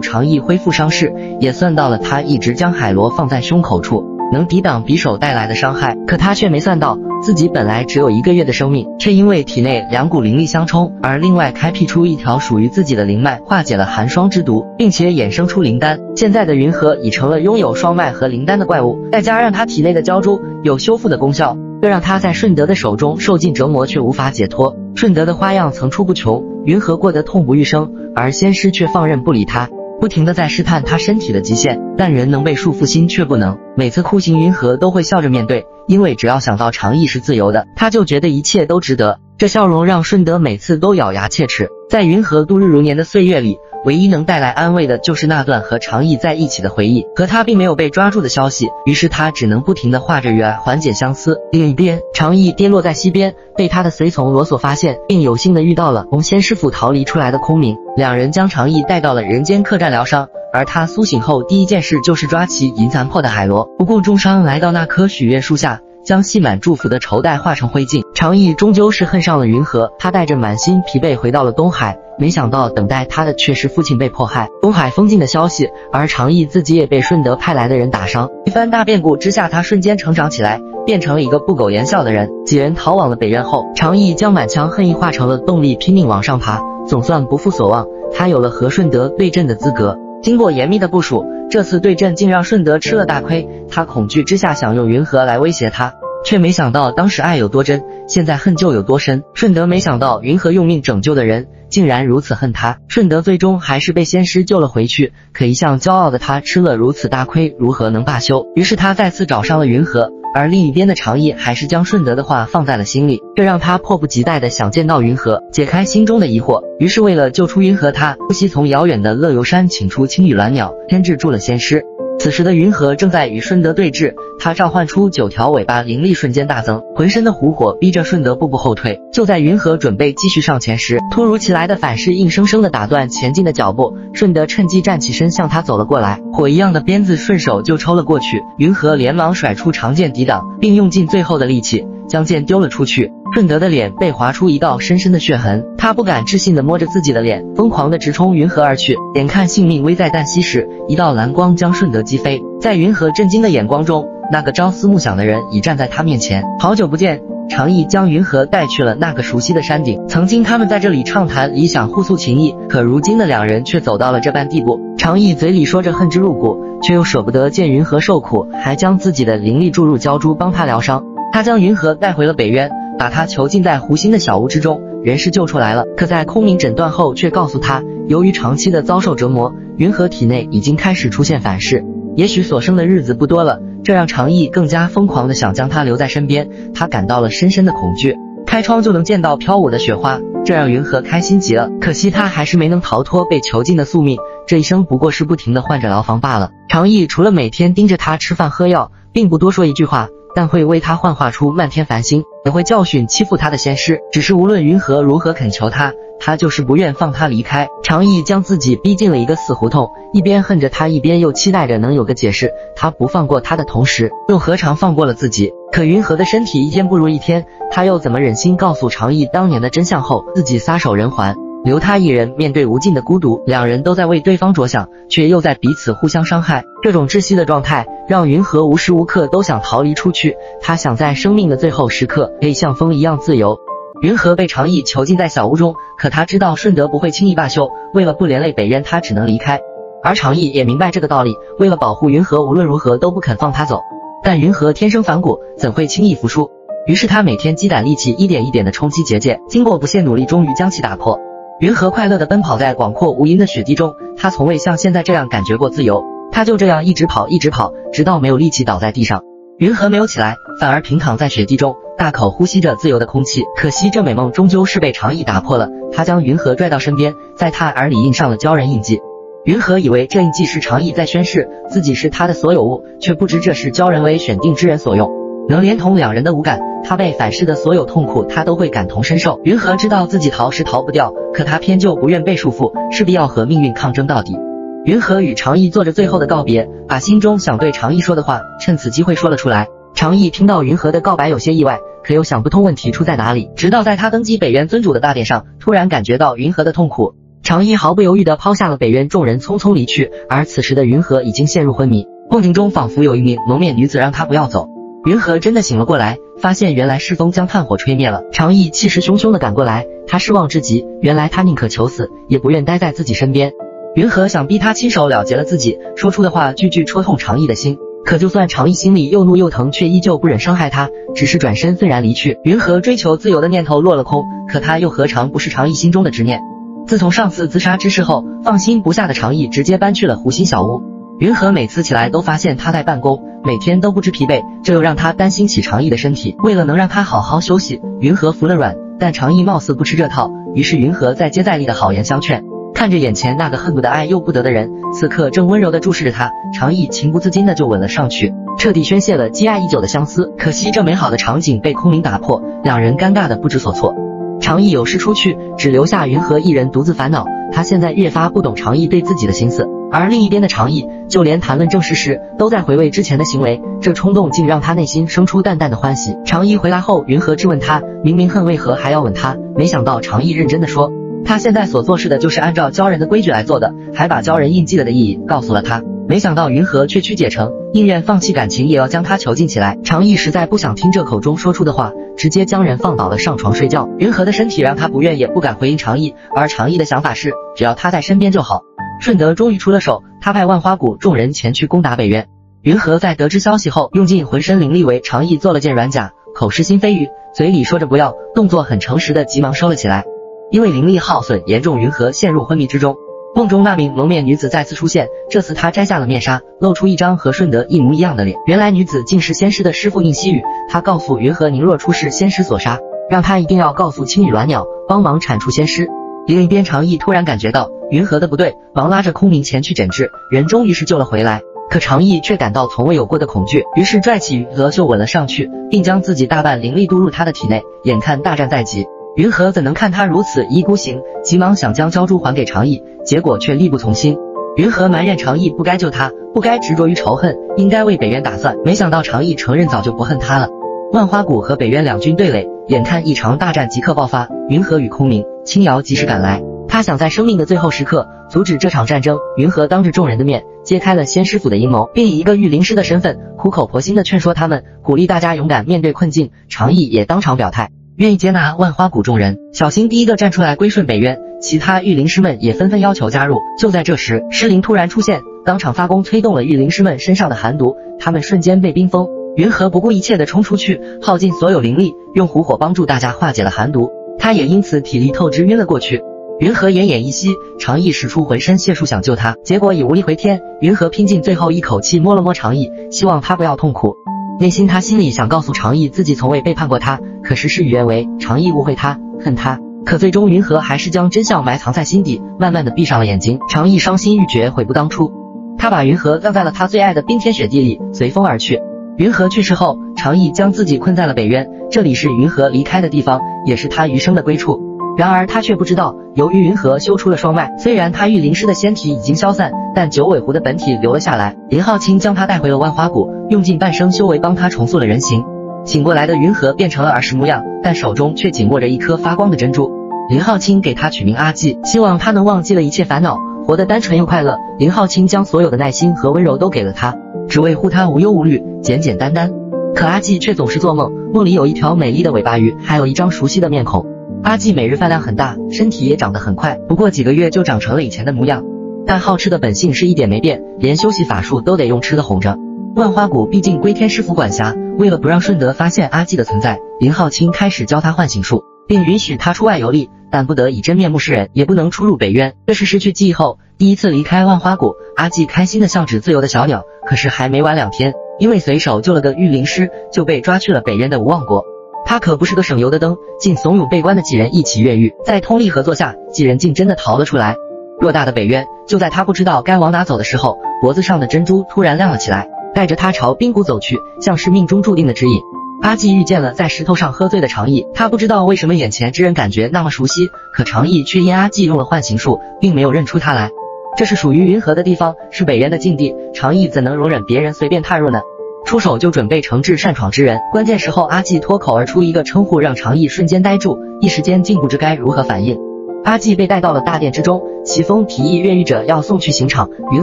A: 长意恢复伤势，也算到了他一直将海螺放在胸口处能抵挡匕首带来的伤害。可他却没算到，自己本来只有1个月的生命，却因为体内两股灵力相冲，而另外开辟出一条属于自己的灵脉，化解了寒霜之毒，并且衍生出灵丹。现在的云河已成了拥有双脉和灵丹的怪物，再加上他体内的鲛珠有修复的功效，这让他在顺德的手中受尽折磨却无法解脱。顺德的花样层出不穷，云河过得痛不欲生，而仙师却放任不理他，不停地在试探他身体的极限。但人能被束缚，心却不能。每次酷刑，云河都会笑着面对，因为只要想到长意是自由的，他就觉得一切都值得。这笑容让顺德每次都咬牙切齿。在云河度日如年的岁月里，唯一能带来安慰的就是那段和长意在一起的回忆，和他并没有被抓住的消息。于是他只能不停地画着月儿缓解相思。另一边，长意跌落在溪边，被他的随从罗索发现，并有幸地遇到了从仙师府逃离出来的空明。两人将长意带到了人间客栈疗伤，而他苏醒后第一件事就是抓起已残破的海螺，不顾重伤来到那棵许愿树下，将系满祝福的绸带化成灰烬。长意终究是恨上了云河，他带着满心疲惫回到了东海，没想到等待他的却是父亲被迫害、东海封禁的消息，而长意自己也被顺德派来的人打伤。一番大变故之下，他瞬间成长起来，变成了一个不苟言笑的人。几人逃往了北苑后，长意将满腔恨意化成了动力，拼命往上爬。总算不负所望，他有了和顺德对阵的资格。经过严密的部署，这次对阵竟让顺德吃了大亏。他恐惧之下想用云河来威胁他，却没想到当时爱有多真，现在恨就有多深。顺德没想到云河用命拯救的人竟然如此恨他，顺德最终还是被仙师救了回去。可一向骄傲的他吃了如此大亏，如何能罢休？于是他再次找上了云河，而另一边的长意还是将顺德的话放在了心里，这让他迫不及待地想见到云河，解开心中的疑惑。于是为了救出云河，他不惜从遥远的乐游山请出青羽鸾鸟，牵制住了仙师。此时的云河正在与顺德对峙，他召唤出9条尾巴，灵力瞬间大增，浑身的狐火逼着顺德步步后退。就在云河准备继续上前时，突如其来的反噬硬生生地打断前进的脚步。顺德趁机站起身向他走了过来，火一样的鞭子顺手就抽了过去。云河连忙甩出长剑抵挡，并用尽最后的力气将剑丢了出去。顺德的脸被划出一道深深的血痕，他不敢置信地摸着自己的脸，疯狂地直冲云河而去。眼看性命危在旦夕时，一道蓝光将顺德击飞。在云河震惊的眼光中，那个朝思暮想的人已站在他面前。好久不见，常毅将云河带去了那个熟悉的山顶。曾经他们在这里畅谈理想，互诉情谊，可如今的两人却走到了这般地步。常毅嘴里说着恨之入骨，却又舍不得见云河受苦，还将自己的灵力注入鲛珠帮他疗伤。他将云河带回了北渊，把他囚禁在湖心的小屋之中，人是救出来了。可在空明诊断后，却告诉他，由于长期的遭受折磨，云河体内已经开始出现反噬，也许所剩的日子不多了。这让常毅更加疯狂地想将他留在身边，他感到了深深的恐惧。开窗就能见到飘舞的雪花，这让云河开心极了。可惜他还是没能逃脱被囚禁的宿命，这一生不过是不停地换着牢房罢了。常毅除了每天盯着他吃饭喝药，并不多说一句话，但会为他幻化出漫天繁星，也会教训欺负他的仙师。只是无论云河如何恳求他，他就是不愿放他离开。常毅将自己逼进了一个死胡同，一边恨着他，一边又期待着能有个解释。他不放过他的同时，又何尝放过了自己？可云河的身体一天不如一天，他又怎么忍心告诉常毅当年的真相后自己撒手人寰，留他一人面对无尽的孤独？两人都在为对方着想，却又在彼此互相伤害。这种窒息的状态让云河无时无刻都想逃离出去，他想在生命的最后时刻可以像风一样自由。云河被常毅囚禁在小屋中，可他知道顺德不会轻易罢休，为了不连累北渊，他只能离开。而常毅也明白这个道理，为了保护云河，无论如何都不肯放他走。但云河天生反骨，怎会轻易服输？于是他每天积攒力气，一点一点的冲击结界，经过不懈努力，终于将其打破。云河快乐地奔跑在广阔无垠的雪地中，他从未像现在这样感觉过自由。他就这样一直跑，一直跑，直到没有力气倒在地上。云河没有起来，反而平躺在雪地中，大口呼吸着自由的空气。可惜这美梦终究是被常毅打破了。他将云河拽到身边，在他耳里印上了鲛人印记。云河以为这印记是常毅在宣示自己是他的所有物，却不知这是鲛人为选定之人所用，能连同两人的五感。他被反噬的所有痛苦，他都会感同身受。云河知道自己逃是逃不掉，可他偏就不愿被束缚，势必要和命运抗争到底。云河与常毅做着最后的告别，把心中想对常毅说的话趁此机会说了出来。常毅听到云河的告白有些意外，可又想不通问题出在哪里。直到在他登基北渊尊主的大典上，突然感觉到云河的痛苦。常毅毫不犹豫地抛下了北渊，众人匆匆离去。而此时的云河已经陷入昏迷，梦境中仿佛有一名蒙面女子让他不要走。云河真的醒了过来，发现原来是风将炭火吹灭了。常毅气势汹汹地赶过来，他失望至极，原来他宁可求死，也不愿待在自己身边。云河想逼他亲手了结了自己，说出的话句句戳痛常毅的心。可就算常毅心里又怒又疼，却依旧不忍伤害他，只是转身愤然离去。云河追求自由的念头落了空，可他又何尝不是常毅心中的执念？自从上次自杀之事后，放心不下的常毅直接搬去了湖心小屋。云河每次起来都发现他在办公，每天都不知疲惫，这又让他担心起常毅的身体。为了能让他好好休息，云河服了软，但常毅貌似不吃这套，于是云河再接再厉的好言相劝。看着眼前那个恨不得爱又不得的人，此刻正温柔地注视着他，常毅情不自禁地就吻了上去，彻底宣泄了积压已久的相思。可惜这美好的场景被空明打破，两人尴尬得不知所措。常毅有事出去，只留下云河一人独自烦恼。他现在越发不懂常毅对自己的心思，而另一边的常毅，就连谈论正事时都在回味之前的行为，这冲动竟让他内心生出淡淡的欢喜。常毅回来后，云河质问他，明明恨为何还要吻他？没想到常毅认真地说，他现在所做事的就是按照鲛人的规矩来做的，还把鲛人印记了的意义告诉了他。没想到云河却曲解成宁愿放弃感情也要将他囚禁起来。常毅实在不想听这口中说出的话，直接将人放倒了上床睡觉。云河的身体让他不愿也不敢回应常毅，而常毅的想法是只要他在身边就好。顺德终于出了手，他派万花谷众人前去攻打北渊。云河在得知消息后，用尽浑身灵力为常毅做了件软甲，口是心非语，嘴里说着不要，动作很诚实的急忙收了起来。因为灵力耗损严重，云河陷入昏迷之中。梦中那名蒙面女子再次出现，这次她摘下了面纱，露出一张和顺德一模一样的脸。原来女子竟是仙师的师父应希雨，她告诉云河，您若出事仙师所杀，让他一定要告诉青羽鸾鸟，帮忙铲除仙师。另一边常毅突然感觉到云河的不对，忙拉着空明前去诊治，人终于是救了回来。可常毅却感到从未有过的恐惧，于是拽起云河就吻了上去，并将自己大半灵力渡入他的体内。眼看大战在即，云河怎能看他如此一意孤行，急忙想将鲛珠还给常毅，结果却力不从心。云河埋怨常毅不该救他，不该执着于仇恨，应该为北渊打算。没想到常毅承认早就不恨他了。万花谷和北渊两军对垒，眼看一场大战即刻爆发，云和与空明、青瑶及时赶来。他想在生命的最后时刻阻止这场战争。云和当着众人的面揭开了仙师府的阴谋，并以一个御灵师的身份苦口婆心地劝说他们，鼓励大家勇敢面对困境。常毅也当场表态，愿意接纳万花谷众人，小心第一个站出来归顺北渊。其他御灵师们也纷纷要求加入。就在这时，尸灵突然出现，当场发功催动了御灵师们身上的寒毒，他们瞬间被冰封。云和不顾一切地冲出去，耗尽所有灵力，用狐火帮助大家化解了寒毒，他也因此体力透支晕了过去。云和奄奄一息，常毅使出浑身解数想救他，结果已无力回天。云和拼尽最后一口气摸了摸常毅，希望他不要痛苦。内心他心里想告诉常毅自己从未背叛过他，可是事与愿违，常毅误会他，恨他。可最终云和还是将真相埋藏在心底，慢慢的闭上了眼睛。常毅伤心欲绝，悔不当初。他把云和葬在了他最爱的冰天雪地里，随风而去。云和去世后，常毅将自己困在了北渊，这里是云和离开的地方，也是他余生的归处。然而他却不知道，由于云和修出了双脉，虽然他御灵师的仙体已经消散，但九尾狐的本体留了下来。林浩清将他带回了万花谷，用尽半生修为帮他重塑了人形。醒过来的云和变成了儿时模样，但手中却紧握着一颗发光的珍珠。林浩清给他取名阿纪，希望他能忘记了一切烦恼，活得单纯又快乐。林浩清将所有的耐心和温柔都给了他，只为护他无忧无虑，简简单单。可阿纪却总是做梦，梦里有一条美丽的尾巴鱼，还有一张熟悉的面孔。阿纪每日饭量很大，身体也长得很快，不过几个月就长成了以前的模样。但好吃的本性是一点没变，连修习法术都得用吃的哄着。万花谷毕竟归天师府管辖，为了不让顺德发现阿纪的存在，林浩清开始教他唤醒术，并允许他出外游历，但不得以真面目示人，也不能出入北渊。这是失去记忆后第一次离开万花谷。阿纪开心的像只自由的小鸟，可是还没玩2天，因为随手救了个御灵师，就被抓去了北渊的无望国。他可不是个省油的灯，竟怂恿被关的几人一起越狱，在通力合作下，几人竟真的逃了出来。偌大的北渊，就在他不知道该往哪走的时候，脖子上的珍珠突然亮了起来，带着他朝冰谷走去，像是命中注定的指引。阿纪遇见了在石头上喝醉的常毅，他不知道为什么眼前之人感觉那么熟悉，可常毅却因阿纪用了唤醒术，并没有认出他来。这是属于云和的地方，是北渊的禁地，常毅怎能容忍别人随便踏入呢？出手就准备惩治擅闯之人，关键时候阿纪脱口而出一个称呼，让常毅瞬间呆住，一时间竟不知该如何反应。阿纪被带到了大殿之中，齐峰提议越狱者要送去刑场，云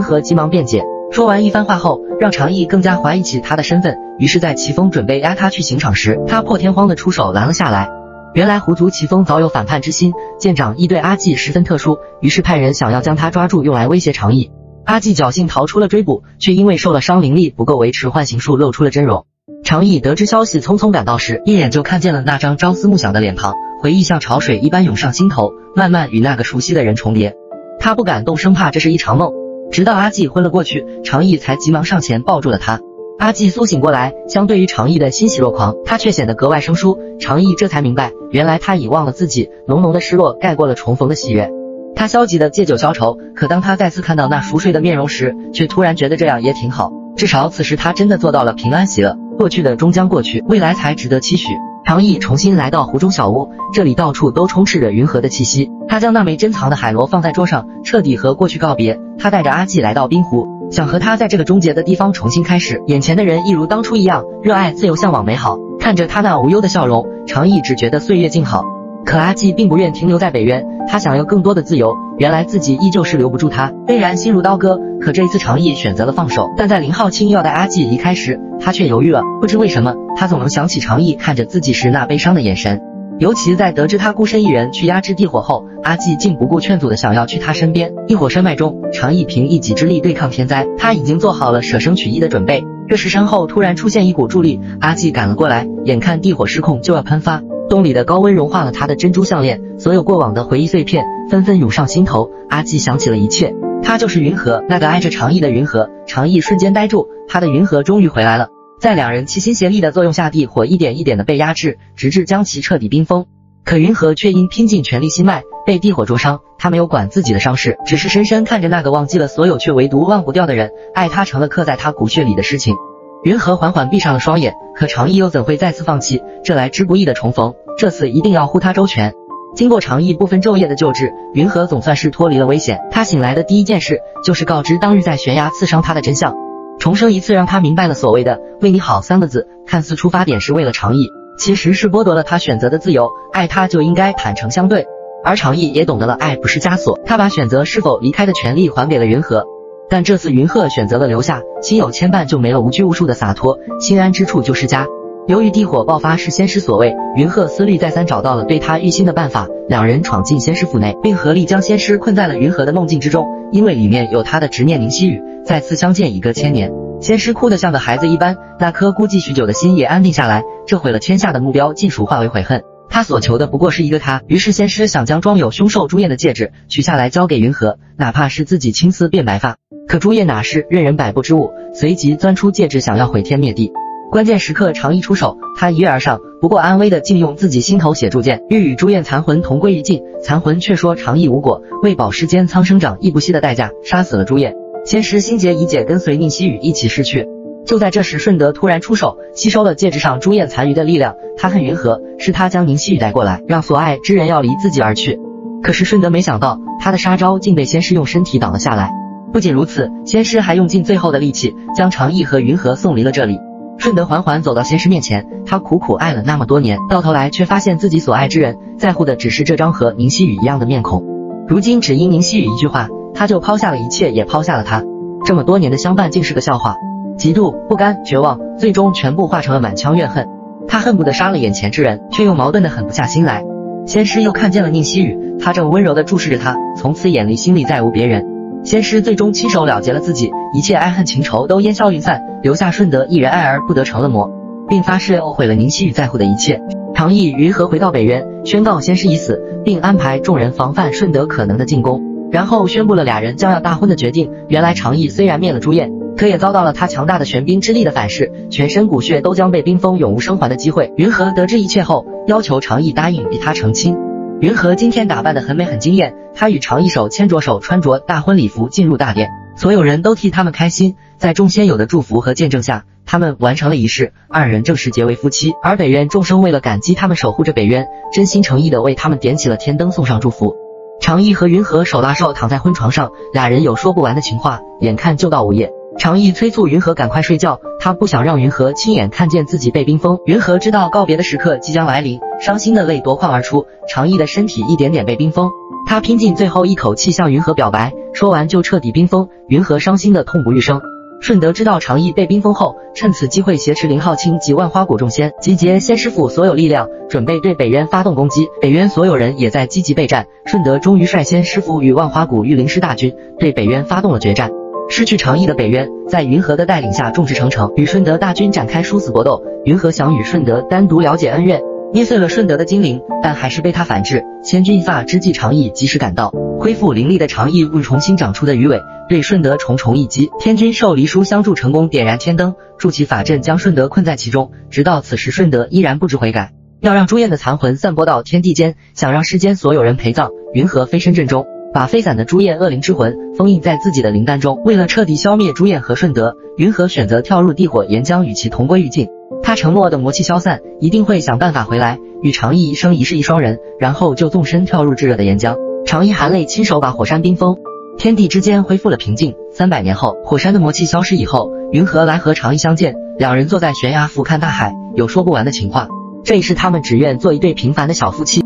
A: 和急忙辩解。说完一番话后，让常毅更加怀疑起他的身份，于是在齐峰准备押他去刑场时，他破天荒的出手拦了下来。原来狐族齐峰早有反叛之心，见长义对阿纪十分特殊，于是派人想要将他抓住，用来威胁常毅。阿纪侥幸逃出了追捕，却因为受了伤，灵力不够维持唤醒术，露出了真容。常毅得知消息，匆匆赶到时，一眼就看见了那张朝思暮想的脸庞，回忆像潮水一般涌上心头，慢慢与那个熟悉的人重叠。他不敢动，生怕这是一场梦。直到阿纪昏了过去，常毅才急忙上前抱住了他。阿纪苏醒过来，相对于常毅的欣喜若狂，他却显得格外生疏。常毅这才明白，原来他已忘了自己，浓浓的失落盖过了重逢的喜悦。他消极的借酒消愁，可当他再次看到那熟睡的面容时，却突然觉得这样也挺好，至少此时他真的做到了平安喜乐。过去的终将过去，未来才值得期许。常毅重新来到湖中小屋，这里到处都充斥着云和的气息。他将那枚珍藏的海螺放在桌上，彻底和过去告别。他带着阿纪来到冰湖，想和他在这个终结的地方重新开始。眼前的人一如当初一样，热爱、自由、向往美好。看着他那无忧的笑容，常毅只觉得岁月静好。可阿纪并不愿停留在北渊，他想要更多的自由。原来自己依旧是留不住他，虽然心如刀割，可这一次常毅选择了放手。但在林浩清要带阿纪离开时，他却犹豫了。不知为什么，他总能想起常毅看着自己时那悲伤的眼神。尤其在得知他孤身一人去压制地火后，阿纪竟不顾劝阻的想要去他身边。地火山脉中，常毅凭一己之力对抗天灾，他已经做好了舍生取义的准备。这时身后突然出现一股助力，阿纪赶了过来，眼看地火失控就要喷发，洞里的高温融化了他的珍珠项链，所有过往的回忆碎片纷纷涌上心头。阿纪想起了一切，他就是云和，那个爱着常毅的云和。常毅瞬间呆住，他的云和终于回来了。在两人齐心协力的作用下，地火一点一点的被压制，直至将其彻底冰封。可云和却因拼尽全力心脉，被地火灼伤。他没有管自己的伤势，只是深深看着那个忘记了所有却唯独忘不掉的人，爱他成了刻在他骨血里的事情。云和缓缓闭上了双眼，可常毅又怎会再次放弃？这来之不易的重逢，这次一定要护他周全。经过常毅不分昼夜的救治，云和总算是脱离了危险。他醒来的第一件事就是告知当日在悬崖刺伤他的真相。重生一次让他明白了所谓的为你好3个字，看似出发点是为了长义，其实是剥夺了他选择的自由，爱他就应该坦诚相对。而长义也懂得了爱不是枷锁，他把选择是否离开的权利还给了云禾。但这次云鹤选择了留下，心有牵绊就没了无拘无束的洒脱，心安之处就是家。由于地火爆发是仙师所为，云鹤思虑再三找到了对他御心的办法，两人闯进仙师府内，并合力将仙师困在了云禾的梦境之中，因为里面有他的执念宁熙宇，再次相见已隔千年。仙师哭得像个孩子一般，那颗孤寂许久的心也安定下来，这毁了天下的目标尽数化为悔恨。他所求的不过是一个他，于是仙师想将装有凶兽朱燕的戒指取下来交给云禾，哪怕是自己青丝变白发。可朱燕哪是任人摆布之物，随即钻出戒指想要毁天灭地。关键时刻长义出手，他一跃而上，不过安危的竟用自己心头血铸剑，欲与朱燕残魂同归于尽，残魂却说长义无果，为保世间苍生长义不惜的代价杀死了朱燕。仙师心结已解，跟随宁熙宇一起逝去。就在这时，顺德突然出手，吸收了戒指上朱燕残余的力量。他恨云禾，是他将宁熙宇带过来，让所爱之人要离自己而去。可是顺德没想到，他的杀招竟被仙师用身体挡了下来。不仅如此，仙师还用尽最后的力气，将长义和云禾送离了这里。顺德缓缓走到仙师面前，他苦苦爱了那么多年，到头来却发现自己所爱之人，在乎的只是这张和宁熙宇一样的面孔。如今只因宁熙宇一句话，他就抛下了一切，也抛下了他。这么多年的相伴竟是个笑话。嫉妒、不甘、绝望，最终全部化成了满腔怨恨。他恨不得杀了眼前之人，却又矛盾的狠不下心来。仙师又看见了宁熙宇，他正温柔地注视着他，从此眼里心里再无别人。仙师最终亲手了结了自己，一切爱恨情仇都烟消云散，留下顺德一人爱而不得成了魔，并发誓要毁了宁熙宇在乎的一切。长义、云禾回到北渊，宣告仙师已死，并安排众人防范顺德可能的进攻，然后宣布了俩人将要大婚的决定。原来长义虽然灭了朱燕，可也遭到了他强大的玄冰之力的反噬，全身骨血都将被冰封，永无生还的机会。云禾得知一切后，要求长义答应与他成亲。云禾今天打扮得很美很惊艳，他与长义手牵着手，穿着大婚礼服进入大殿，所有人都替他们开心。在众仙友的祝福和见证下，他们完成了仪式，二人正式结为夫妻。而北渊众生为了感激他们守护着北渊，真心诚意地为他们点起了天灯，送上祝福。长义和云禾手拉手躺在婚床上，俩人有说不完的情话，眼看就到午夜。长义催促云禾赶快睡觉，他不想让云禾亲眼看见自己被冰封。云禾知道告别的时刻即将来临，伤心的泪夺眶而出。长义的身体一点点被冰封，他拼尽最后一口气向云禾表白，说完就彻底冰封。云禾伤心的痛不欲生。顺德知道长义被冰封后，趁此机会挟持林浩清及万花谷众仙，集结仙师府所有力量，准备对北渊发动攻击。北渊所有人也在积极备战，顺德终于率先师府与万花谷御灵师大军对北渊发动了决战。失去长义的北渊在云禾的带领下众志成城，与顺德大军展开殊死搏斗。云禾想与顺德单独了解恩怨，捏碎了顺德的精灵，但还是被他反制。千钧一发之际，长义及时赶到，恢复灵力的长义用重新长出的鱼尾对顺德重重一击。天君授离书相助成功，点燃天灯，筑起法阵将顺德困在其中。直到此时，顺德依然不知悔改，要让朱燕的残魂散播到天地间，想让世间所有人陪葬。云禾飞身阵中，把飞散的朱燕恶灵之魂封印在自己的灵丹中。为了彻底消灭朱燕和顺德，云禾选择跳入地火岩浆，与其同归于尽。他承诺的魔气消散，一定会想办法回来，与长义一生一世一双人，然后就纵身跳入炙热的岩浆。长义含泪亲手把火山冰封，天地之间恢复了平静。300年后，火山的魔气消失以后，云禾来和长义相见，两人坐在悬崖俯瞰大海，有说不完的情话。这一世他们只愿做一对平凡的小夫妻。